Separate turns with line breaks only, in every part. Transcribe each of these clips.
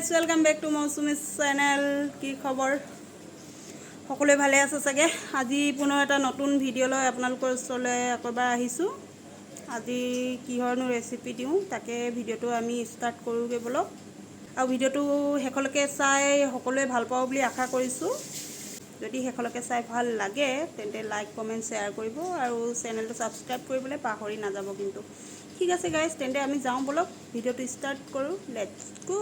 Guys welcome back to Mousumi's channel. কি খবৰ? সকলোৱে ভালে আছে চাগে? আজি পুনৰ এটা নতুন ভিডিঅ' লৈ আপোনালোকৰ ওচৰলৈ আকৌ এবাৰ আহিছোঁ। আজি কিহৰনো ৰেচিপি দিওঁ তাকে ভিডিঅ'টো আমি ষ্টাৰ্ট কৰোঁগৈ বলক। আৰু ভিডিঅ'টো শেষলৈকে চাই সকলোৱে ভাল পাব বুলি আশা কৰিছোঁ। যদি শেষলৈকে চাই ভাল লাগে তেন্তে লাইক কমেণ্ট শ্বেয়াৰ কৰিব আৰু চেনেলটো ছাবস্ক্ৰাইব কৰিবলৈ পাহৰি নাযাব কিন্তু। ঠিক আছে গাইজ, তেন্তে আমি যাওঁ বলক, ভিডিঅ'টো ষ্টাৰ্ট কৰোঁ। Let's go.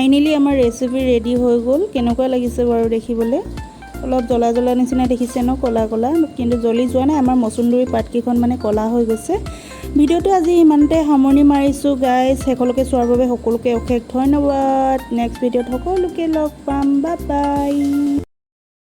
ফাইনেলি আমাৰ ৰেচিপি ৰেডি হৈ গ'ল। কেনেকুৱা লাগিছে বাৰু দেখিবলৈ? অলপ জ্বলা জ্বলা নিচিনা দেখিছে ন, ক'লা ক'লা, কিন্তু জ্বলি যোৱা নাই। আমাৰ মচুন্দৰী পাতকেইখন মানে ক'লা হৈ গৈছে। ভিডিঅ'টো আজি ইমানতে সামৰণি মাৰিছোঁ গাইজ। শেষলৈকে চোৱাৰ বাবে সকলোকে অশেষ ধন্যবাদ। নেক্সট ভিডিঅ'ত সকলোকে লগ পাম। Bye bye.